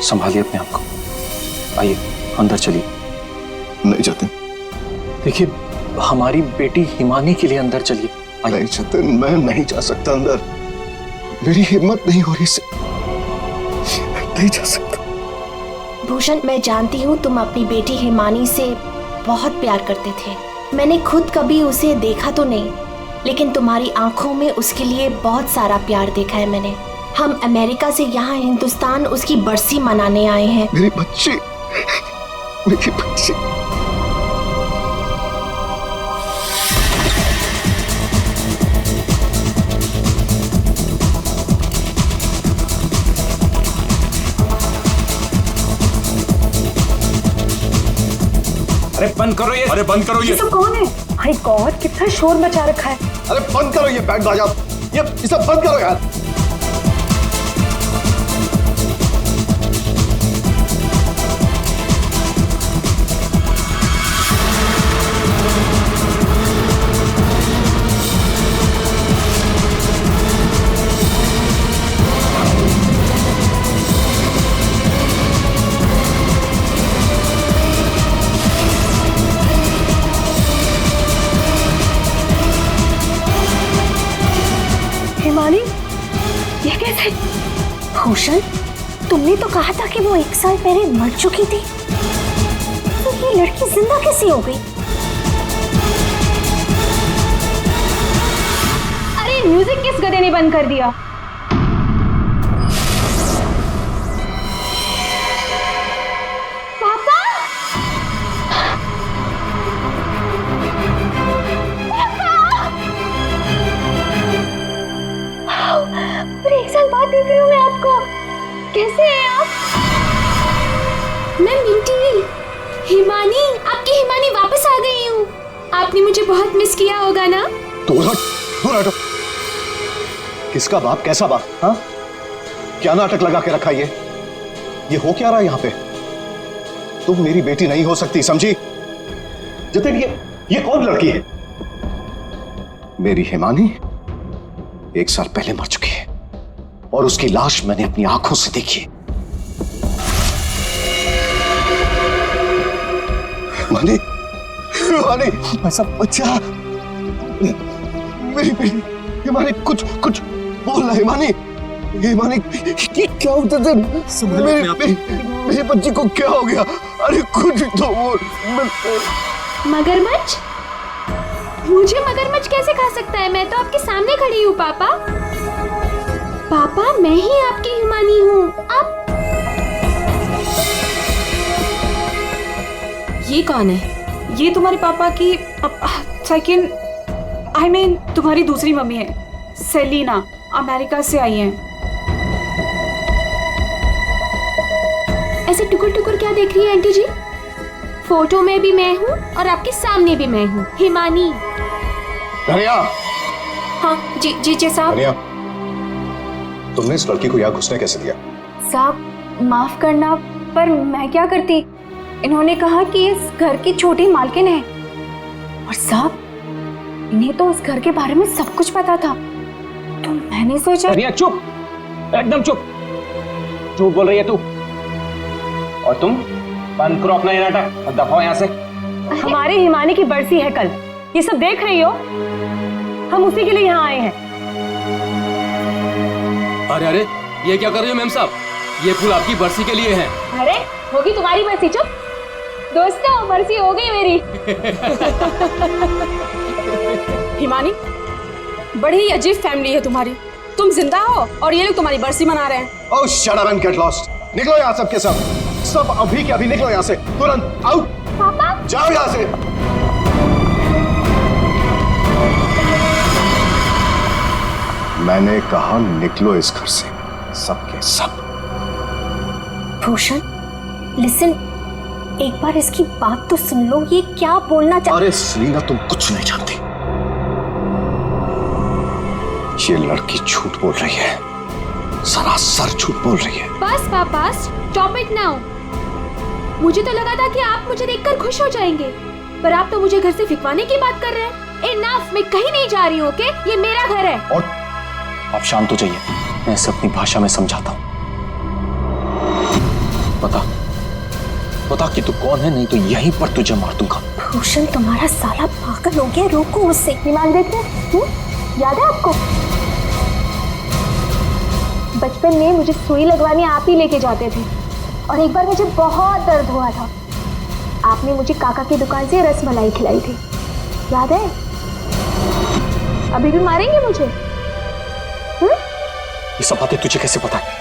संभालिए अपने आप को। आइए अंदर चलिए। नहीं जतिन। देखिए हमारी बेटी हिमानी के लिए अंदर चलिए। नहीं जतिन, मैं नहीं जा सकता अंदर। मेरी हिम्मत नहीं हो रही से नहीं जा सकता। भूषण, मैं जानती हूँ तुम अपनी बेटी हिमानी से बहुत प्यार करते थे। मैंने खुद कभी उसे देखा तो नहीं, लेकिन तुम्हारी आंखों में उसके लिए बहुत सारा प्यार देखा है मैंने। हम अमेरिका से यहाँ हिंदुस्तान उसकी बरसी मनाने आए हैं। मेरी बच्ची, मेरी बच्ची। अरे बंद करो ये। अरे बंद करो ये। सब कौन है? माय गॉड, कितना शोर मचा रखा है। अरे बंद करो ये बैंड बाजा। ये सब बंद करो यार। हिमानी, ये कैसे? भूषण, तुमने तो कहा था कि वो 1 साल पहले मर चुकी थी, तो ये लड़की जिंदा कैसे हो गई? अरे म्यूजिक किस गधे ने बंद कर दिया? पापा! और 1 साल बाद देख रही हूँ मैं आपको। कैसे हैं आप? मैं मिंटी, हिमानी, आपकी हिमानी वापस आ गई हूँ। आपने मुझे बहुत मिस किया होगा ना? दूर हट, दूर हटो। किसका बाप, कैसा बाप? हाँ, क्या नाटक लगा के रखा ये हो क्या रहा है यहाँ पे? तुम मेरी बेटी नहीं हो सकती, समझी? जतिन, ये कौन लड़की है? मेरी हिमानी 1 साल पहले मर चुकी है और उसकी लाश मैंने अपनी आंखों से देखी है। हिमानी, हिमानी, ऐसा बच्चा, मेरी बेटी हिमानी, कुछ बोल रहा। हिमानी, हिमानी, ये क्या होता था? मेरी बच्ची को क्या हो गया? अरे कुछ तो बोल। मगरमच्छ? मुझे मगरमच्छ कैसे खा सकता है? मैं तो आपके सामने खड़ी हूँ पापा। पापा, मैं ही आपकी हिमानी हूँ। आप ये कौन है? ये तुम्हारे पापा की सेकंड, आई मीन तुम्हारी दूसरी मम्मी है, सेलिना, अमेरिका से आई हैं। ऐसे टुकुर टुकुर क्या देख रही है आंटी जी? फोटो में भी मैं हूँ और आपके सामने भी मैं हूँ, हिमानी। धनिया। हाँ जी साहब। धनिया, तुमने इस लड़की को यहाँ घुसने कैसे दिया? साहब माफ करना, पर मैं क्या करती? इन्होंने कहा कि इस घर की छोटी मालकिन है, और साहब इन्हें तो उस घर के बारे में सब कुछ पता था, तो मैंने सोचा। धनिया चुप, एकदम चुप। झूठ बोल रही है तू। और तुम बंद करो अपना ये नाटक और दफाओ यहाँ से। हमारे हिमानी की बरसी है कल, ये सब देख रही हो? हम उसी के लिए यहाँ आए हैं। अरे ये क्या कर रही हो मैम साहब? ये फूल आपकी बरसी के लिए हैं। अरे होगी तुम्हारी बरसी, चुप। दोस्तों, बरसी हो गई मेरी। हिमानी, बड़ी ही अजीब फैमिली है तुम्हारी। तुम जिंदा हो और ये लोग तुम्हारी बरसी मना रहे हैं। Oh shut up and get lost. निकलो यहाँ सब के सब अभी के अभी निकलो यहाँ से, तुरंत आउट। पापा, जाओ यहाँ से। मैंने कहा निकलो इस घर से, सब के सब। भूषण, लिसन, एक बार इसकी बात तो सुन लो। ये क्या बोलना चाहती? अरे सेलिना, तुम कुछ नहीं जानती। ये लड़की झूठ बोल रही है, सरासर झूठ बोल रही है। बस पापा, स्टॉप इट नाउ। मुझे तो लगा था कि आप मुझे देखकर खुश हो जाएंगे, पर आप तो मुझे घर से फिकवाने की बात कर रहे हैं। इनफ, मैं कहीं नहीं जा रही हूँ, ओके? ये मेरा घर है। और आप शांत हो जाइए, मैं इसे अपनी भाषा में समझाता हूँ। बता कि तू कौन है, नहीं तो यहीं पर तुझे मार दूंगा। भूषण तुम्हारा साला पागल हो गया, रोको उससे। ईमान देते याद है आपको? बचपन में मुझे सुई लगवाने आप ही लेके जाते थे, और एक बार मुझे बहुत दर्द हुआ था, आपने मुझे काका की दुकान से रसमलाई खिलाई थी, याद है? अभी भी मारेंगे मुझे? ये सब बातें तुझे कैसे पता है?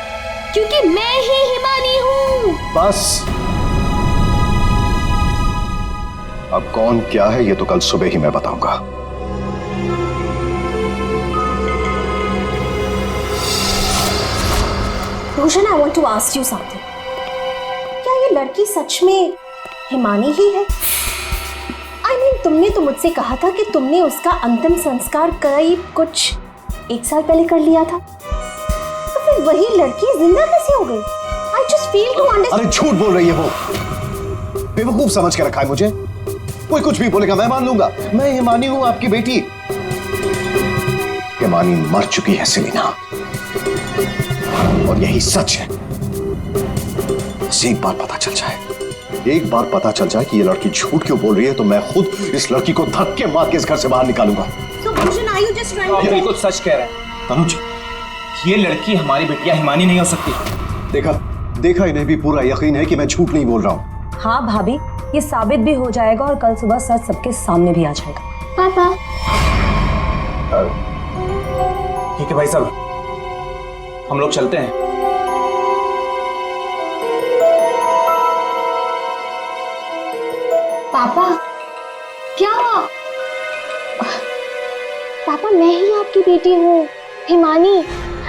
क्योंकि मैं ही हिमानी हूँ। बस, अब कौन क्या है ये तो कल सुबह ही मैं बताऊंगा। Bhushan, I want to ask you something. क्या ये लड़की सच में हिमानी ही है? आई मीन, तुमने तो मुझसे कहा था कि तुमने उसका अंतिम संस्कार करीब कुछ 1 साल पहले कर लिया था, तो फिर वही लड़की जिंदा कैसे हो गई? I just feel to understand. अरे झूठ बोल रही है वो, बेवकूफ समझ के रखा है मुझे। कोई कुछ भी बोलेगा मैं मान लूंगा। मैं हिमानी हूं, आपकी बेटी। हिमानी मर चुकी है सेलिना, और यही सच है। बस एक बार पता चल जाए, एक बार पता चल जाए कि ये लड़की झूठ क्यों बोल रही है, तो मैं खुद इस लड़की को धक्के मार के इस घर से बाहर निकालूंगा। So Bhushan, are you just trying आप to? बिल्कुल सच कह रहे हैं तनुज, ये लड़की हमारी बिटिया हिमानी नहीं हो सकती। देखा इन्हें भी पूरा यकीन है कि मैं झूठ नहीं बोल रहा हूं। हाँ भाभी, ये साबित भी हो जाएगा और कल सुबह सच सबके सामने भी आ जाएगा। पापा, ठीक है भाई साहब, हम लोग चलते हैं। पापा, क्या? पापा, मैं ही आपकी बेटी हूँ, हिमानी,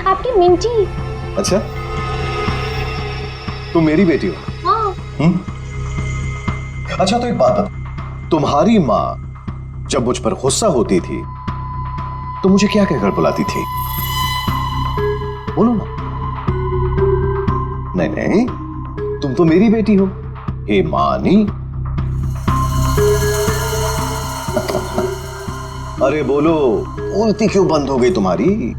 आपकी मिंटी। अच्छा, तुम मेरी बेटी हो? हाँ। अच्छा, तो एक बात बता, तुम्हारी माँ जब मुझ पर गुस्सा होती थी तो मुझे क्या कहकर बुलाती थी? बोलो ना। नहीं नहीं, तुम तो मेरी बेटी हो, हिमानी। अरे बोलो, बोलती क्यों बंद हो गई तुम्हारी?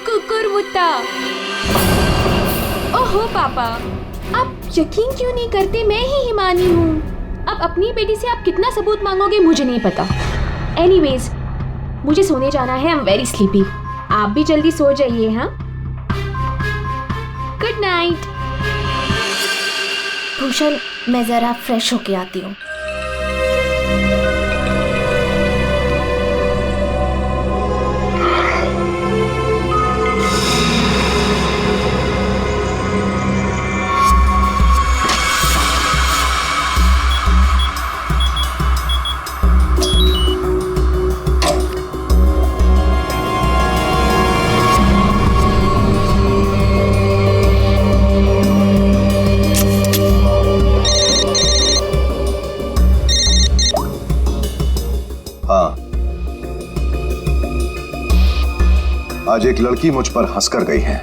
कुकुरमुत्ता। ओहो पापा, आप यकीन क्यों नहीं करते मैं ही हिमानी हूँ? अब अपनी बेटी से आप कितना सबूत मांगोगे मुझे नहीं पता। एनीवेज, मुझे सोने जाना है, आई एम वेरी स्लीपी। आप भी जल्दी सो जाइए। हाँ, गुड नाइट। भूषण, मैं जरा फ्रेश होके आती हूँ। आज एक लड़की मुझ पर हंसकर गई है,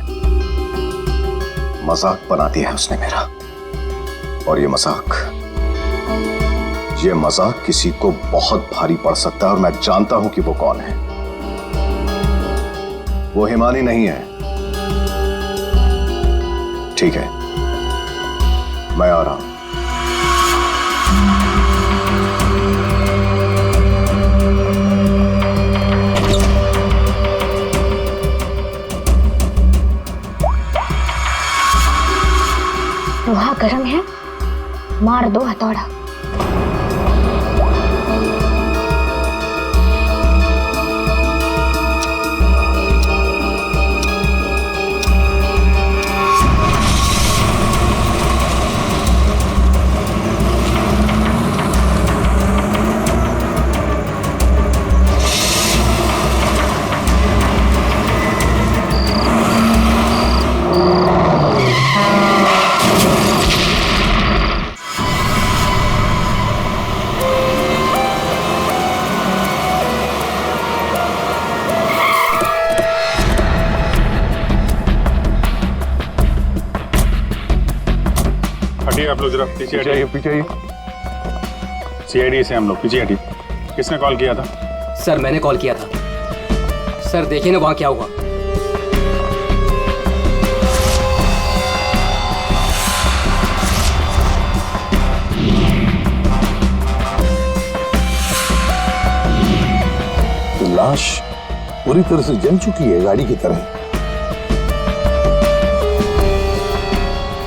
मजाक बना दिया है उसने मेरा, और ये मजाक किसी को बहुत भारी पड़ सकता है, और मैं जानता हूं कि वो कौन है। वो हिमानी नहीं है। ठीक है, मैं आ रहा हूं। लोहा गर्म है, मार दो हथौड़ा। आप लोग जरा पीछे हटिए, सीआईडी से हम लोग पीछे हटिए। किसने कॉल किया था? सर मैंने कॉल किया था। सर देखिए ना वहाँ क्या हुआ। तो लाश पूरी तरह से जल चुकी है गाड़ी की तरह।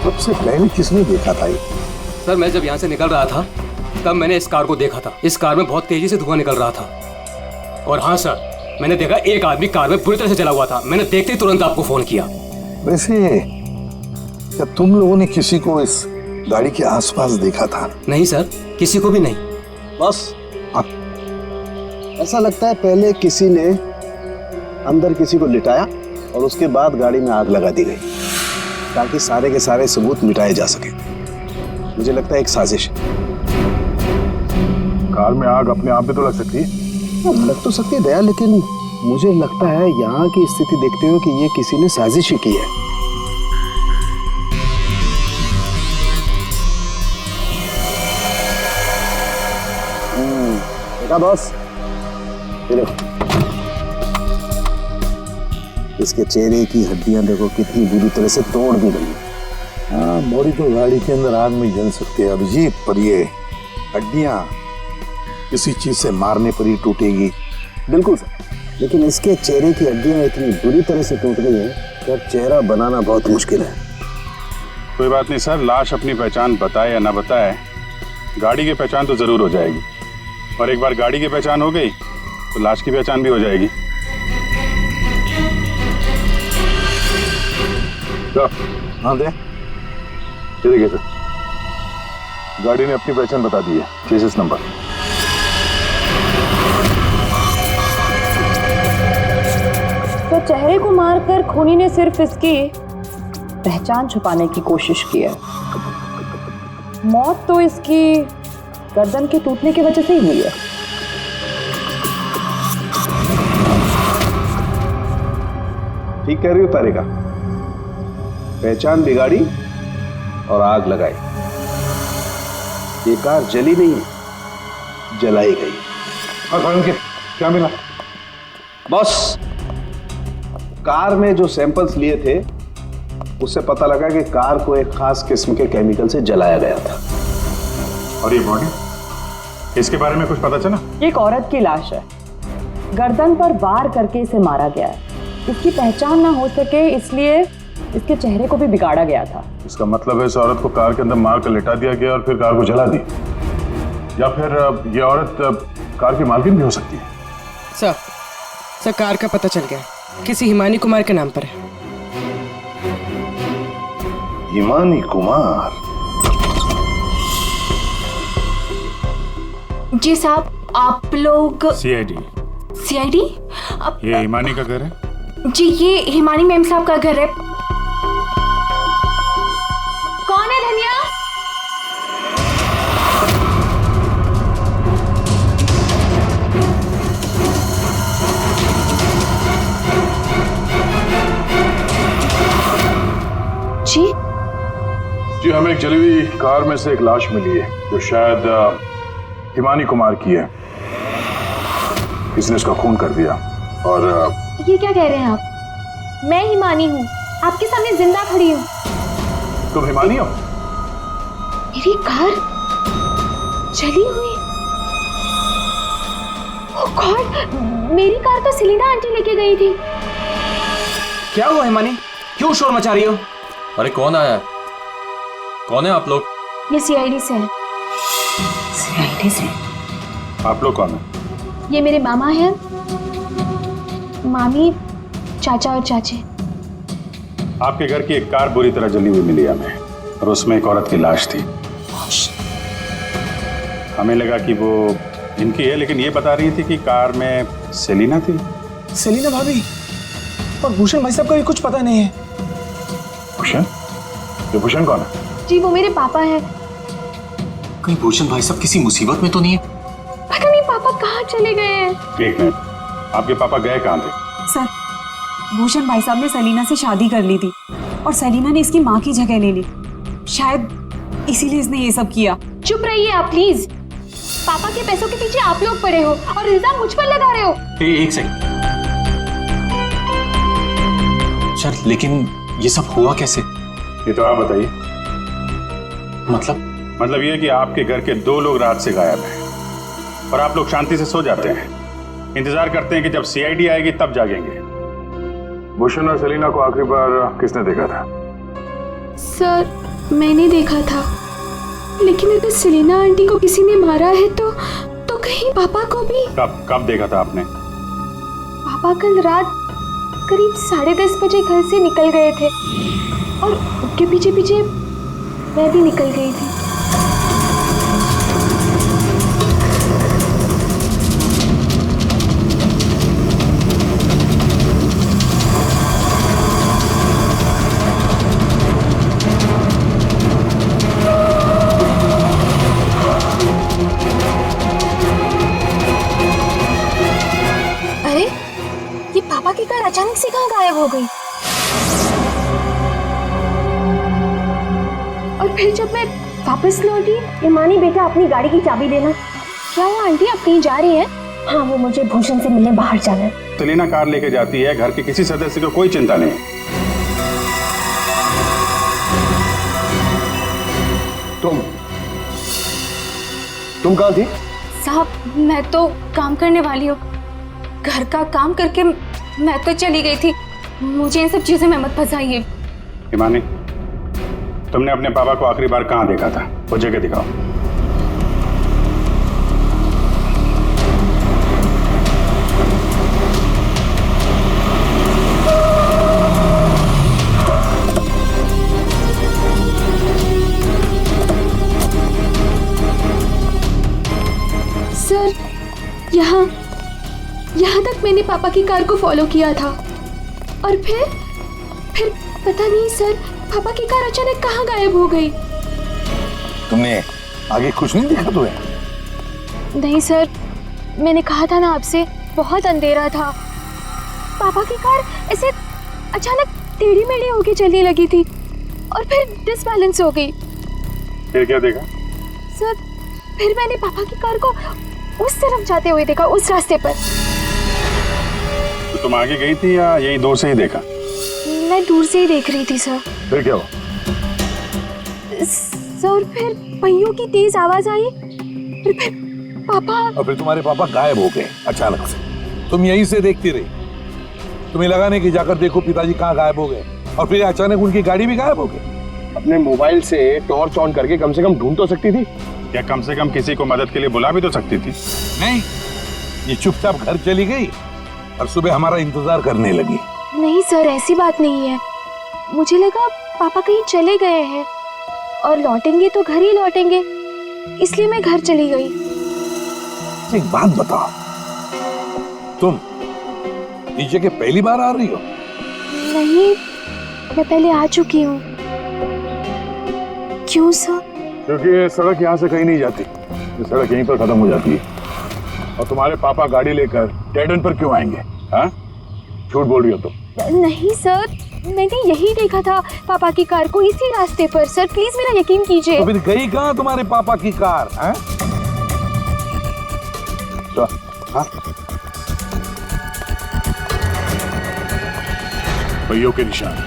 सबसे पहले किसने देखा था ये? सर मैं जब यहाँ से निकल रहा था तब मैंने इस कार को देखा था। इस कार में बहुत तेजी से धुआं निकल रहा था। और हाँ सर, मैंने देखा एक आदमी कार में बुरी तरह से जला हुआ था। मैंने देखते ही तुरंत आपको फोन किया। वैसे क्या तुम लोगों ने किसी को इस गाड़ी के आसपास देखा था? नहीं सर, किसी को भी नहीं। बस ऐसा लगता है पहले किसी ने अंदर किसी को लिटाया और उसके बाद गाड़ी में आग लगा दी गई ताकि सारे के सारे सबूत मिटाए जा सके। मुझे लगता है एक साजिश है। कार में आग अपने आप भी तो लग सकती है। लग तो सकती है दया, लेकिन मुझे लगता है यहाँ की स्थिति देखते हुए कि ये किसी ने साजिश ही की है। देखा बॉस, ये देखो इसके चेहरे की हड्डियां देखो कितनी बुरी तरह से तोड़ दी गई। हाँ, मोरी तो गाड़ी के अंदर आग में जल सकते हैं अभिजीत, पर ये हड्डियां किसी चीज से मारने पर ही टूटेगी। बिल्कुल सर, लेकिन इसके चेहरे की हड्डियां इतनी बुरी तरह से टूट गई हैं कि अब चेहरा बनाना बहुत मुश्किल है। कोई बात नहीं सर, लाश अपनी पहचान बताए या ना बताए, गाड़ी की पहचान तो जरूर हो जाएगी। और एक बार गाड़ी की पहचान हो गई तो लाश की पहचान भी हो जाएगी। हाँ दे, ये देखिए सर, गाड़ी ने अपनी पहचान बता दी है, चेसिस नंबर। तो चेहरे को मारकर खूनी ने सिर्फ इसकी पहचान छुपाने की कोशिश की है। मौत तो इसकी गर्दन के टूटने की वजह से ही हुई है। ठीक कह रही हो तारिका, पहचान बिगाड़ी और आग लगाई। ये कार जली नहीं है, जलाई गई। क्या मिला? बॉस, कार में जो सैंपल्स लिए थे उससे पता लगा कि कार को एक खास किस्म के केमिकल से जलाया गया था। और ये बॉडी, इसके बारे में कुछ पता चला? ये एक औरत की लाश है, गर्दन पर वार करके इसे मारा गया है। इसकी पहचान ना हो सके इसलिए इसके चेहरे को भी बिगाड़ा गया था। इसका मतलब है इस औरत को कार के अंदर मार कर लिटा दिया गया और फिर कार को जला दी, या फिर ये औरत कार की मालकिन भी हो सकती है। सर कार का पता चल गया, किसी हिमानी कुमार के नाम पर है। हिमानी कुमार? जी साहब, आप लोग सीआईडी। सीआईडी? ये हिमानी का घर है? जी, ये हिमानी मैम साहब का घर है। कौन है धनिया? जी, हमें एक जली हुई कार में से एक लाश मिली है जो शायद हिमानी कुमार की है। किसने इसका खून कर दिया। और ये क्या कह रहे हैं आप? मैं हिमानी हूँ, आपके सामने जिंदा खड़ी हूँ। तुम हिमानी हो? मेरी कार जली हुई? ओह गॉड, मेरी कार तो सेलिना आंटी लेके गई थी। क्या हुआ हिमानी, क्यों शोर मचा रही हो? अरे कौन आया है? कौन है आप लोग? ये सीआईडी से है। सीआईडी से? आप लोग कौन है? ये मेरे मामा हैं, मामी, चाचा और चाचे। आपके घर की एक कार बुरी तरह जली हुई मिली हमें और उसमें एक औरत की लाश थी। हमें लगा कि वो इनकी है, लेकिन ये बता रही थी कि कार में सेलिना थी। सेलिना भाभी और भूषण भाई साहब का भी कुछ पता नहीं है। भूषण? ये भूषण कौन है? जी, वो मेरे पापा हैं। कहीं भूषण भाई साहब किसी मुसीबत में तो नहीं है? पता नहीं पापा कहाँ चले गए हैं। एक मिनट, आपके पापा गए कहाँ थे? सर, भूषण भाई साहब ने सेलिना से शादी कर ली थी और सेलिना ने इसकी माँ की जगह ले ली। शायद इसीलिए इसने ये सब किया। चुप रहिए आप प्लीज। पापा के पैसों के पीछे आप लोग पड़े हो और इल्जाम मुझ पर लगा रहे हो। एक सेकंड सर, लेकिन ये सब हुआ कैसे? ये तो आप बताइए। मतलब ये कि आपके घर के 2 लोग रात से गायब हैं और आप लोग शांति से सो जाते हैं, इंतजार करते हैं कि जब सीआईडी आएगी तब जागेंगे। भूषण और सेलिना को आखिरी बार किसने देखा था? सर मैंने देखा था, लेकिन अगर सेलिना आंटी को किसी ने मारा है तो कहीं पापा को भी। कब देखा था आपने? पापा कल रात करीब 10:30 बजे घर से निकल गए थे और उनके पीछे पीछे मैं भी निकल गई थी। अरे ये पापा की कार अचानक से कहाँ गायब हो गई? और फिर जब मैं वापस लौटी, हिमानी बेटा अपनी गाड़ी की चाबी देना। क्या हुआ आंटी, आप कहीं जा रही हैं? हाँ, वो मुझे भूषण से मिलने बाहर जाना है। सेलिना कार लेके जाती है, घर के किसी सदस्य को कोई चिंता नहीं। तुम कहाँ थी? साहब मैं तो काम करने वाली हूँ, घर का काम करके मैं तो चली गई थी। मुझे इन सब चीजों में मत फंसाइए। हिमानी, तुमने अपने पापा को आखिरी बार कहाँ देखा था? वो जगह दिखाओ। सर यहाँ तक मैंने पापा की कार को फॉलो किया था और फिर पता नहीं सर, पापा की कार अचानक कहाँ गायब हो गई। तुमने आगे कुछ नहीं देखा तुम्हें? नहीं सर, मैंने कहा था ना आपसे, बहुत अंधेरा था। पापा की कार ऐसे अचानक टेढ़ी मेढ़ी होके चलने लगी थी और फिर डिसबैलेंस हो गई। फिर क्या देखा? सर फिर मैंने पापा की कार को उस तरफ जाते हुए देखा, उस रास्ते पर। तो तुम आगे गई थी या यही दूर से ही देखा? मैं दूर से ही देख रही थी सर। फिर क्या हुआ? सर फिर पहियों की तेज आवाज आई और फिर पापा। और फिर तुम्हारे पापा गायब हो गए अचानक से। तुम यहीं से देखती रही, तुम्हें लगा नहीं कि जाकर देखो पिताजी कहाँ गायब हो गए, और फिर अचानक उनकी गाड़ी भी गायब हो गई। अपने मोबाइल से टॉर्च ऑन करके कम से कम ढूंढ तो सकती थी, या कम से कम किसी को मदद के लिए बुला भी तो सकती थी। नहीं, ये चुपचाप घर चली गई और सुबह हमारा इंतजार करने लगी। नहीं सर, ऐसी बात नहीं है। मुझे लगा पापा कहीं चले गए हैं और लौटेंगे तो घर ही लौटेंगे, इसलिए मैं घर चली गई। एक बात बताओ, तुम इस जगह पहली बार आ रही हो? नहीं, मैं पहले आ चुकी हूँ। क्यों सर? क्योंकि ये सड़क यहाँ से कहीं नहीं जाती, ये सड़क यहीं पर खत्म हो जाती है। और तुम्हारे पापा गाड़ी लेकर डेड एंड पर क्यों आएंगे? हाँ, झूठ बोल रही हो तुम। नहीं सर, मैंने यही देखा था पापा की कार को, इसी रास्ते पर। सर प्लीज मेरा यकीन कीजिए। तो फिर गई कहाँ तुम्हारे पापा की कार? हाँ? तो, हाँ? पहियों के निशान,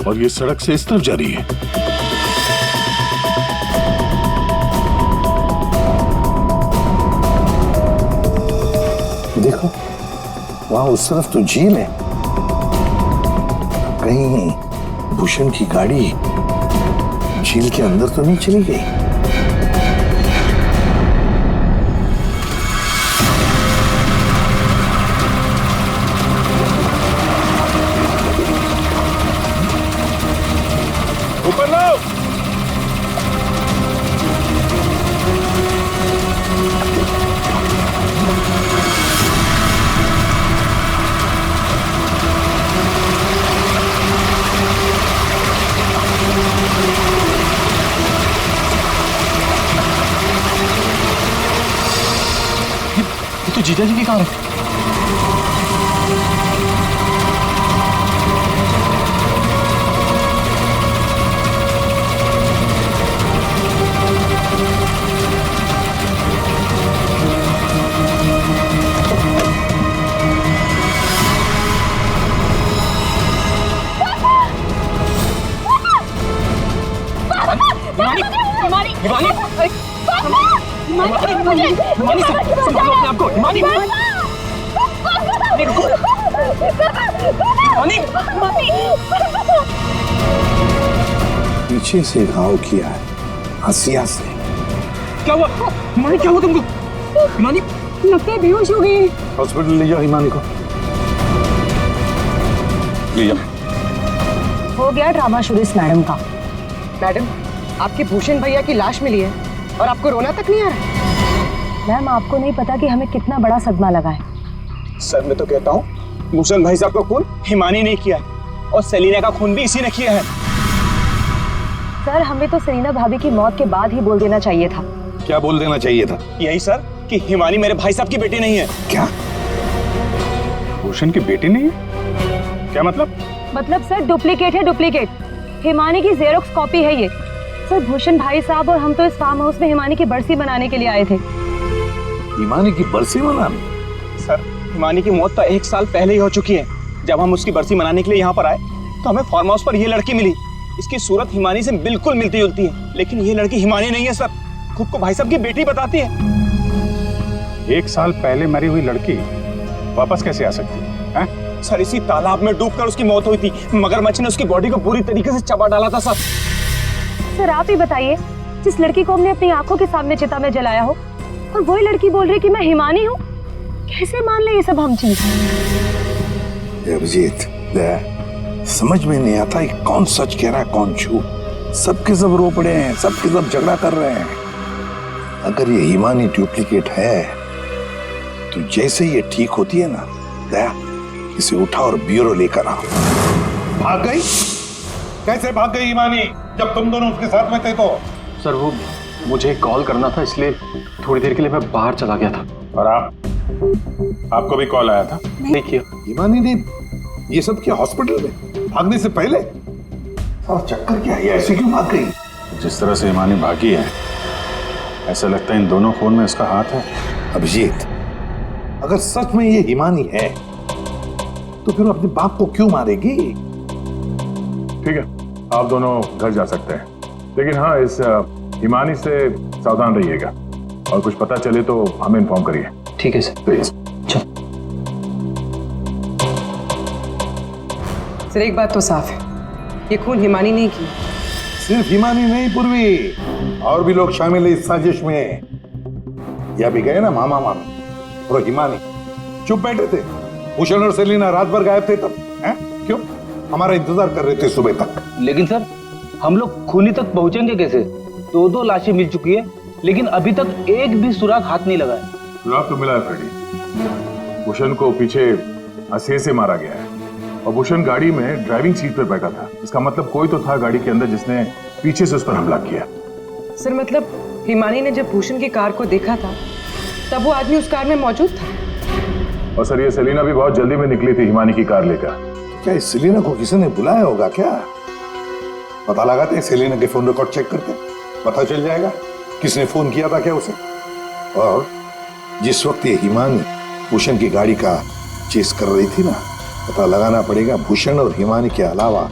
और ये सड़क से इस तरफ जा रही है। देखो, वहां उस तरफ तो झील है, कहीं भूषण की गाड़ी झील के अंदर तो नहीं चली गई? ऊपर लो। ये तो जीजा जी की कार है। हिमानी हिमानी हिमानी संभालो अपने आप को। हिमानी पीछे से घाव किया है, हसिया से। क्या हुआ हिमानी? क्या हुआ तुमको? हिमानी लगता है बेहोश हो गई। हॉस्पिटल ले जाओ हिमानी को, ले जाओ। हो गया ड्रामा शुरू इस मैडम का। मैडम, आपके भूषण भैया की लाश मिली है और आपको रोना तक नहीं आ रहा? मैम, आपको नहीं पता कि हमें कितना बड़ा सदमा लगा है। सर मैं तो कहता हूँ भूषण भाई साहब का खून हिमानी ने किया है और सेलिना का खून भी इसी ने किया है। सर, हमें तो सेलिना भाभी की मौत के बाद ही बोल देना चाहिए था। क्या बोल देना चाहिए था? यही सर कि हिमानी मेरे भाई साहब की बेटी नहीं है। क्या? भूषण की बेटी नहीं है? क्या मतलब? मतलब सर, डुप्लीकेट है, डुप्लीकेट। हिमानी की जेरोक्स कॉपी है ये। सर, भूषण भाई साहब और हम तो इस फार्म हाउस में हिमानी की बरसी मनाने के लिए आए थे। हिमानी की बरसी मनाने? सर, हिमानी की मौत तो 1 साल पहले ही हो चुकी है। जब हम उसकी बरसी मनाने के लिए यहाँ पर आए तो हमें फार्म हाउस पर ये लड़की मिली। इसकी सूरत हिमानी से बिल्कुल मिलती जुलती है, लेकिन ये लड़की हिमानी नहीं है सर, खुद को भाई साहब की बेटी बताती है। 1 साल पहले मरी हुई लड़की वापस कैसे आ सकती है? सर, इसी तालाब में डूबकर उसकी मौत हुई थी। मगरमच्छ ने उसकी बॉडी को पूरी तरीके से चबा डाला था सर। सर, आप ही बताइए, जिस लड़की को हमने अपनी आंखों के सामने चिता में जलाया हो और वही लड़की बोल रही कि मैं हिमानी हूँ, कैसे मान ले ये सब हम चीज? अभिजीत, समझ में नहीं आता है कौन सच कह रहा है कौन झूठ। सबके सब रो पड़े हैं, सबके सब झगड़ा कर रहे हैं। अगर ये हिमानी डुप्लीकेट है तो जैसे ये ठीक होती है ना, दया इसे उठा और ब्यूरो लेकर आओ। भाग गई? कैसे भाग गई हिमानी जब तुम दोनों उसके साथ में थे? तो सर, वो मुझे कॉल करना था, इसलिए थोड़ी देर के लिए मैं बाहर चला गया था। और आपको भी कॉल आया था? नहीं किया। हिमानी ने ये सब किया हॉस्पिटल में भागने से पहले? और चक्कर क्या है, ऐसे क्यों भाग गई? जिस तरह से हिमानी भागी है, ऐसा लगता है इन दोनों खून में इसका हाथ है। अभिजीत, अगर सच में ये हिमानी है तो फिर अपने बाप को क्यों मारेगी? ठीक है, आप दोनों घर जा सकते हैं, लेकिन हाँ, इस हिमानी से सावधान रहिएगा और कुछ पता चले तो हमें इन्फॉर्म करिए। ठीक है सर। प्लीज। सर, एक बात तो साफ है, ये खून हिमानी नहीं की। सिर्फ हिमानी नहीं पूर्वी, और भी लोग शामिल है इस साजिश में। या भी गए ना मामा मामी और हिमानी चुप बैठे थे। भूषण और सेलिना रात भर गायब थे तब, हैं? क्यों? हमारा इंतजार कर रहे थे सुबह तक। लेकिन सर, हम लोग खूनी तक पहुंचेंगे कैसे? 2 लाशें मिल चुकी है, लेकिन अभी तक एक भी सुराग हाथ नहीं लगा है। सुराग तो मिला है फ्रेडी। भूषण को पीछे हंसे से मारा गया है और भूषण गाड़ी में ड्राइविंग सीट पर बैठा था। इसका मतलब कोई तो था गाड़ी के अंदर जिसने पीछे से उस पर हमला किया। सर, मतलब हिमानी ने जब भूषण की कार को देखा था तब वो आदमी उस कार में मौजूद था। और सर, ये सेलिना भी बहुत जल्दी में निकली थी हिमानी की कार लेकर। क्या इस सेलिना को किसी ने बुलाया होगा क्या? पता लगाते हैं, सेलिना के फोन रिकॉर्ड चेक करते हैं, पता चल जाएगा किसने फोन किया था क्या उसे। और जिस वक्त ये हिमानी भूषण की गाड़ी का चेस कर रही थी ना, पता लगाना पड़ेगा भूषण और हिमानी के अलावा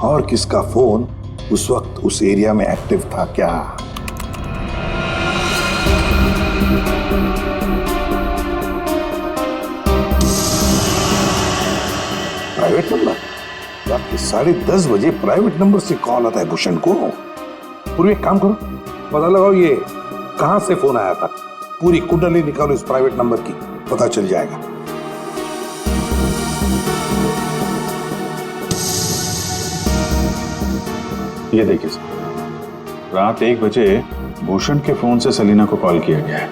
और किसका फोन उस वक्त उस एरिया में एक्टिव था क्या। Private number? रात के 10:30 बजे प्राइवेट नंबर से कॉल आता है भूषण को। पूरी एक काम करो, पता लगाओ ये कहां से फोन आया था। पूरी कुंडली निकालो इस प्राइवेट नंबर की, पता चल जाएगा। ये देखिए सर, रात 1 बजे भूषण के फोन से सेलिना को कॉल किया गया है।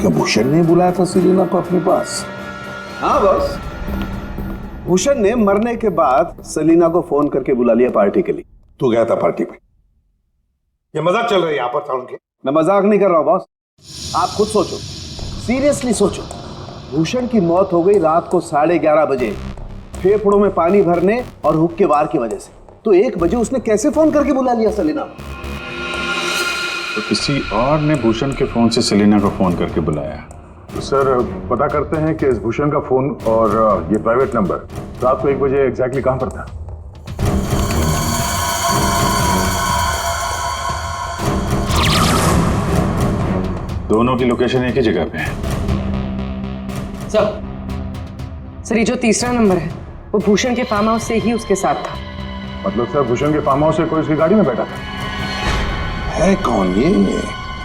क्या भूषण ने बुलाया था सेलिना को अपने पास? हाँ बॉस, भूषण ने मरने के बाद सेलिना को फोन करके बुला लिया पार्टी के लिए। तू गया था पार्टी में? ये मजाक चल रहा है यहाँ पर था उनके? मैं मजाक नहीं कर रहा हूँ बॉस, आप खुद सोचो, सीरियसली सोचो। भूषण की मौत हो गई रात को 11:30 बजे, फेफड़ों में पानी भरने और हुक्के वार की वजह से। तो 1 बजे उसने कैसे फोन करके बुला लिया सेलिना? तो किसी और ने भूषण के फोन से सेलिना को फोन करके बुलाया। तो सर, पता करते हैं कि इस भूषण का फोन और ये प्राइवेट नंबर रात को 1 बजे एग्जैक्टली कहां पर था। दोनों की लोकेशन एक ही जगह पे है। सर ये जो तीसरा नंबर है वो भूषण के फार्म हाउस से ही उसके साथ था। मतलब सर भूषण के फार्म हाउस से कोई उसकी गाड़ी में बैठा था? है कौन ये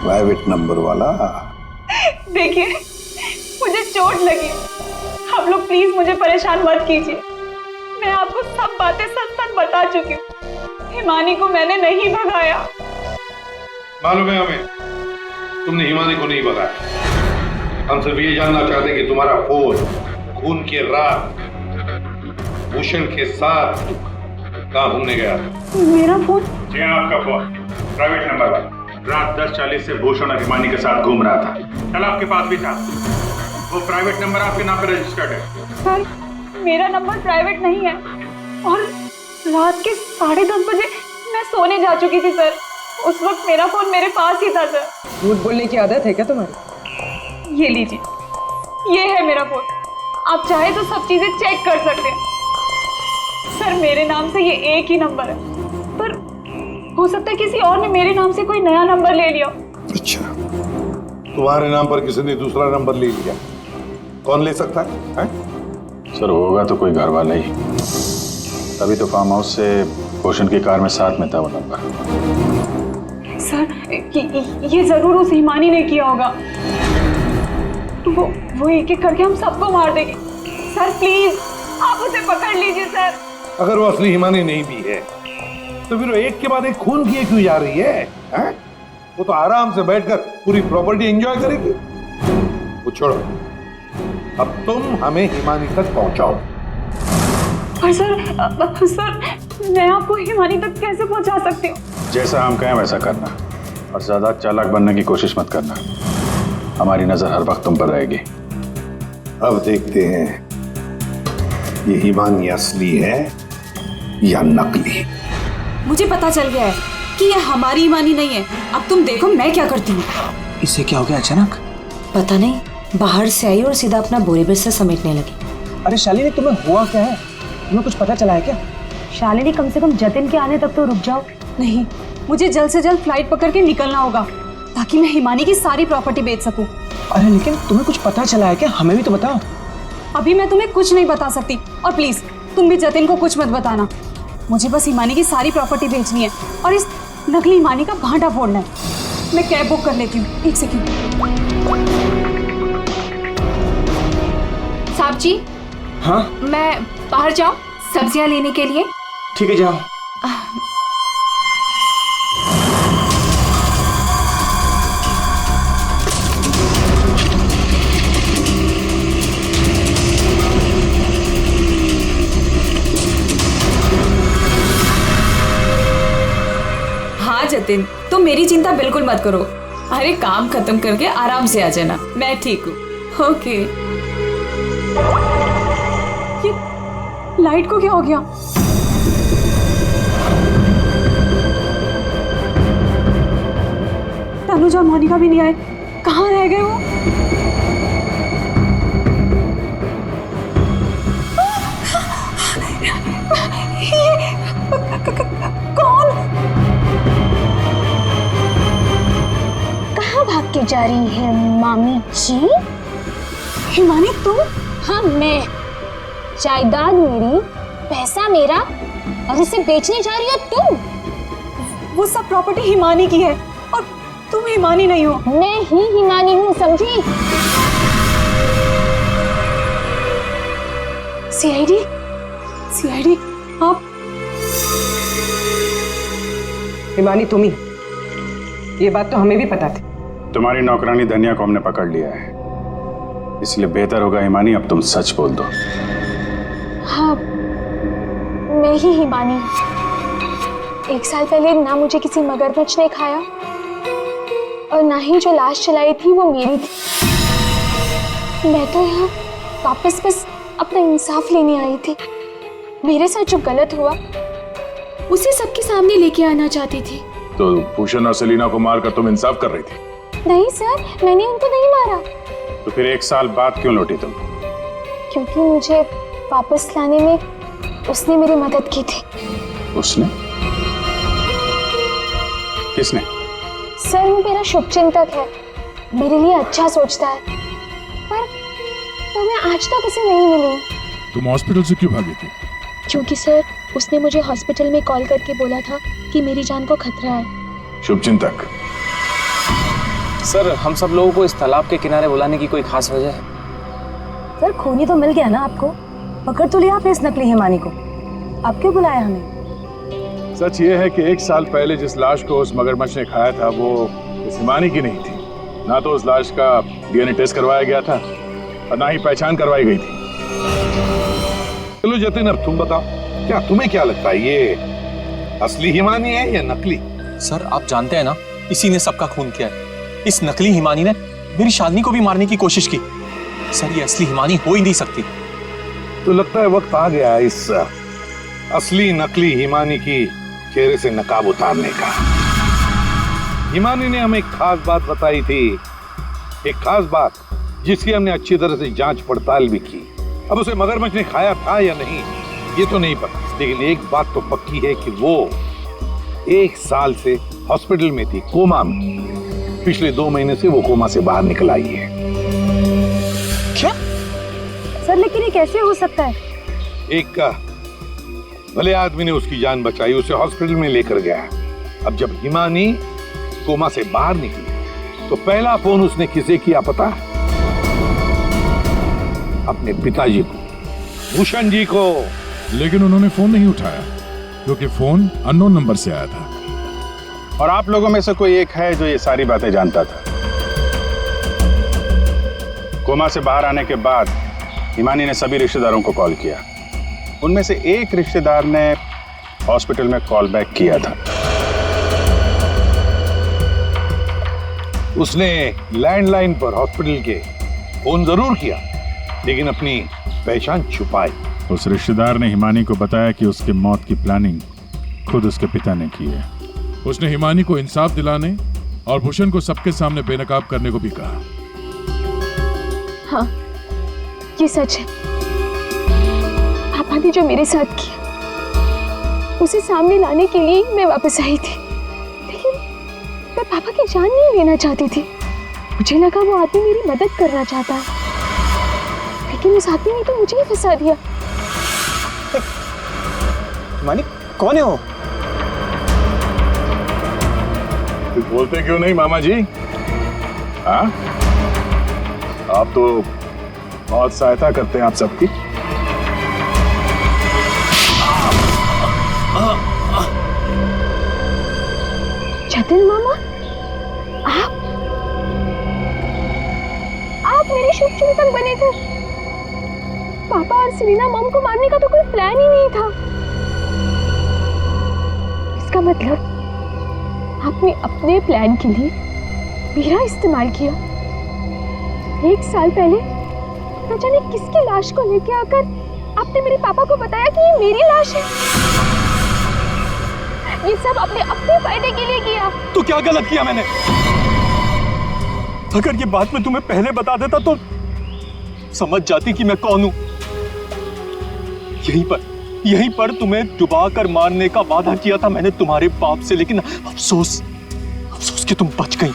प्राइवेट नंबर वाला? देखिए मुझे चोट लगी, आप लोग प्लीज मुझे परेशान मत कीजिए। मैं आपको सब बातें सच सच बता चुकी हूँ। हिमानी को मैंने नहीं भगाया। मालूम है हमें तुमने हिमानी को नहीं भगाया। हम सिर्फ ये जानना चाहते हैं कि तुम्हारा फोन खून की रात भूषण के साथ कहाँ घूमने गया? मेरा फोन? जी हाँ, आपका फोन प्राइवेट नंबर वाला रात 10:40 से भूषण और हिमानी के साथ घूम रहा था। कल आपके पास भी था। वो प्राइवेट नंबर आपके नाम पर रजिस्टर्ड है। सर मेरा नंबर प्राइवेट नहीं है और रात के 10:30 बजे मैं सोने जा चुकी थी सर। उस वक्त मेरा फोन मेरे पास ही था सर। झूठ बोलने की आदत है क्या तुम्हारी? ये लीजिए, ये है मेरा फोन। आप चाहे तो सब चीजें चेक कर सकते हैं। सर मेरे नाम से ये एक ही नंबर है, पर हो सकता है किसी और ने मेरे नाम से कोई नया नंबर ले लिया। अच्छा, तुम्हारे नाम पर किसी ने दूसरा नंबर ले लिया? कौन ले सकता है? सर होगा तो कोई घर वाला ही। तभी तो फार्म हाउस से भूषण की कार में साथ में था वो नंबर। सर ये जरूर उस हिमानी ने किया होगा। वो एक एक करके हम सबको मार देगी। सर प्लीज आप उसे पकड़ लीजिए सर। अगर वो असली हिमानी नहीं भी है तो फिर वो एक के बाद एक खून किए क्यों जा रही है? वो तो आराम से बैठकर पूरी प्रॉपर्टी एंजॉय करेगी। वो छोड़ो, अब तुम हमें हिमानी तक पहुंचाओ। पर सर मैं आपको हिमानी तक कैसे पहुंचा सकती हूँ? जैसा हम कहें वैसा करना और ज्यादा चालाक बनने की कोशिश मत करना। हमारी नजर हर वक्त तुम पर रहेगी। अब देखते हैं ये हिमानी असली है या नकली। मुझे पता चल गया है कि ये हमारी हिमानी नहीं है। अब तुम देखो मैं क्या करती हूँ। इससे क्या हो गया अचानक? पता नहीं, बाहर से आई और सीधा अपना बोरे बिस्तर समेटने लगी। अरे शालिनी तुम्हें हुआ क्या है? तुम्हें कुछ पता चला है क्या? शालिनी कम से कम जतिन के आने तक तो रुक जाओ। नहीं, मुझे जल्द से जल्द फ्लाइट पकड़ के निकलना होगा ताकि मैं हिमानी की सारी प्रॉपर्टी बेच सकूं। अरे लेकिन तुम्हें कुछ पता चला है क्या? हमें भी तो बताओ। अभी मैं तुम्हें कुछ नहीं बता सकती और प्लीज तुम भी जतिन को कुछ मत बताना। मुझे बस हिमानी की सारी प्रॉपर्टी बेचनी है और इस नकली हिमानी का भांटा फोड़ना है। मैं कैब बुक कर लेती हूँ, एक सेकंड। साहब जी। हाँ मैं बाहर जाऊं सब्जियां लेने के लिए? ठीक है जाओ। हाँ जतिन, तुम मेरी चिंता बिल्कुल मत करो। अरे काम खत्म करके आराम से आ जाना, मैं ठीक हूँ। ओके। ये लाइट को क्या हो गया? तनुजा मोनिका भी नहीं आए, कहाँ रह गए वो? कौन? कहाँ भाग के जा रही है मामी जी? हिमानी तुम? हाँ मैं। जायदाद मेरी, पैसा मेरा और इसे बेचने जा रही हो तुम? वो सब प्रॉपर्टी हिमानी की है और तुम हिमानी नहीं हो। मैं ही हिमानी हूँ, समझी? सीआईडी आप? हिमानी तुम ही? ये बात तो हमें भी पता थी। तुम्हारी नौकरानी धनिया को हमने पकड़ लिया है, इसलिए बेहतर होगा हिमानी अब तुम सच बोल दो। हाँ मैं ही हिमानी। 1 साल पहले ना मुझे किसी मगरमच्छ ने खाया और ना ही जो लाश चलाई थी वो मेरी थी। मैं तो यहाँ वापस बस अपना इंसाफ लेने आई थी। मेरे साथ जो गलत हुआ उसे सबके सामने लेके आना चाहती थी। तो भूषण और सेलिना को मारकर तुम इंसाफ कर रही थी? नहीं सर, मैंने उनको नहीं मारा। तो फिर 1 साल बाद क्यों लौटी तुम? क्योंकि मुझे वापस लाने में उसने मेरी मदद की थी। उसने? किसने? सर वो मेरा शुभचिंतक है, मेरे लिए अच्छा सोचता है, पर मैं आज तक उसे नहीं मिली। तुम हॉस्पिटल से क्यों भागी थी? क्योंकि सर, उसने मुझे हॉस्पिटल में कॉल करके बोला था कि मेरी जान को खतरा है। शुभचिंतक, सर हम सब लोगों को इस तालाब के किनारे बुलाने की कोई खास वजह है? सर खूनी तो मिल गया ना आपको, पकड़ तो लिया आपने इस नकली हिमानी को, आप क्यों बुलाया हमें? सच ये है कि 1 साल पहले जिस लाश को उस मगरमच्छ ने खाया था वो इस हिमानी की नहीं थी। ना तो उस लाश का डीएनए टेस्ट करवाया गया था और ना ही पहचान करवाई गई थी। चलो जतिन, अब तुम बताओ, क्या तुम्हें क्या लगता है, ये असली हिमानी है या नकली? सर आप जानते हैं ना, इसी ने सबका खून किया है। इस नकली हिमानी ने मेरी शालिनी को भी मारने की कोशिश की। सर ये असली हिमानी हो ही नहीं सकती। तो लगता है वक्त आ गया इस असली नकली हिमानी की चेहरे से नकाब उतारने का। हिमानी ने हमें एक खास बात बताई थी, एक खास बात जिसकी हमने अच्छी तरह से जांच पड़ताल भी की। अब उसे मगरमच्छ ने खाया था या नहीं ये तो नहीं पता, लेकिन एक बात तो पक्की है कि वो 1 साल से हॉस्पिटल में थी, कोमा में। पिछले 2 महीने से वो कोमा से बाहर निकल आई है। क्या? सर लेकिन ये कैसे हो सकता है? एक भले आदमी ने उसकी जान बचाई, उसे हॉस्पिटल में लेकर गया। अब जब हिमानी कोमा से बाहर निकली तो पहला फोन उसने किसे किया पता है? अपने पिताजी को, भूषण जी को। लेकिन उन्होंने फोन नहीं उठाया क्योंकि फोन अननोन नंबर से आया था। और आप लोगों में से कोई एक है जो ये सारी बातें जानता था। कोमा से बाहर आने के बाद हिमानी ने सभी रिश्तेदारों को कॉल किया। उनमें से एक रिश्तेदार ने हॉस्पिटल में कॉल बैक किया था। उसने लैंडलाइन पर हॉस्पिटल के फोन जरूर किया, लेकिन अपनी पहचान छुपाई। उस रिश्तेदार ने हिमानी को बताया कि उसके मौत की प्लानिंग खुद उसके पिता ने की है। उसने हिमानी को इंसाफ दिलाने और भूषण को सबके सामने बेनकाब करने को भी कहा। हाँ, ये सच है। पापा ने जो मेरे साथ किया उसे सामने लाने के लिए मैं वापस आई थी, लेकिन मैं पापा की जान नहीं लेना चाहती थी। मुझे लगा वो आदमी मेरी मदद करना चाहता है, लेकिन उस आदमी ने तो मुझे ही फंसा दिया। हिमानी कौन है वो? कुछ बोलते क्यों नहीं मामा जी? हाँ, आप तो बहुत सहायता करते हैं आप सबकी। जतिन मामा, आप मेरे शुभचिंतक बने थे। पापा और सेलिना मॉम को मारने का तो कोई प्लान ही नहीं था। इसका मतलब आपने अपने प्लान के लिए मेरा इस्तेमाल किया। 1 साल पहले न जाने किसकी लाश को लेके आकर आपने मेरे पापा को बताया कि ये मेरी लाश है। ये सब अपने अपने फायदे के लिए किया। तो क्या गलत किया मैंने? अगर ये बात मैं तुम्हें पहले बता देता तो समझ जाती कि मैं कौन हूं। यहीं पर तुम्हें डुबा कर मारने का वादा किया था मैंने तुम्हारे बाप से, लेकिन अफसोस कि तुम बच गई।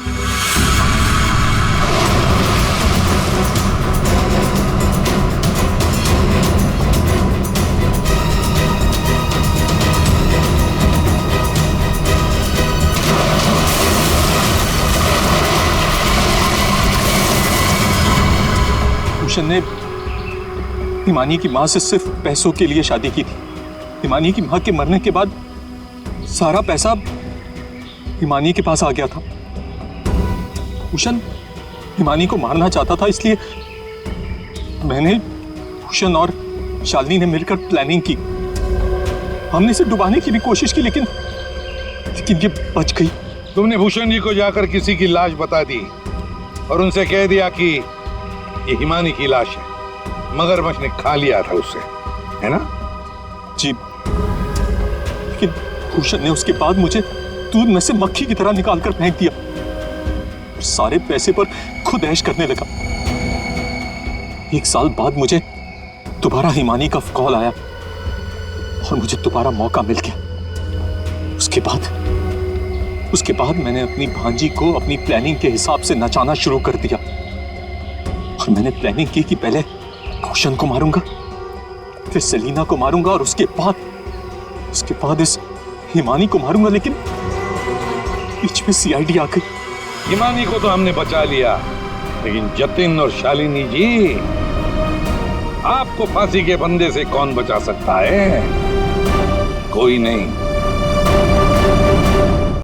भूषण ने हिमानी की मां से सिर्फ पैसों के लिए शादी की थी। हिमानी की मां के मरने के बाद सारा पैसा हिमानी के पास आ गया था। भूषण हिमानी को मारना चाहता था, इसलिए मैंने, भूषण और शालिनी ने मिलकर प्लानिंग की। हमने इसे डुबाने की भी कोशिश की, लेकिन ये बच गई। तुमने भूषण जी को जाकर किसी की लाश बता दी और उनसे कह दिया कि ये हिमानी की लाश है, मगरमच्छ ने खा लिया था उससे, है ना? जी, लेकिन भूषण ने उसके बाद मुझे दूध में से मक्खी की तरह निकालकर फेंक दिया और सारे पैसे पर खुद ऐश करने लगा। 1 साल बाद मुझे दोबारा हिमानी का कॉल आया और मुझे दोबारा मौका मिल गया। उसके बाद मैंने अपनी भांजी को अपनी प्लानिंग के हिसाब से नचाना शुरू कर दिया। और मैंने प्लानिंग की कि पहले भूषण को मारूंगा, फिर सेलिना को मारूंगा और उसके बाद इस हिमानी को मारूंगा। लेकिन बीच में सीआईडी आ गई। हिमानी को तो हमने बचा लिया, लेकिन जतिन और शालिनी जी, आपको फांसी के फंदे से कौन बचा सकता है? कोई नहीं।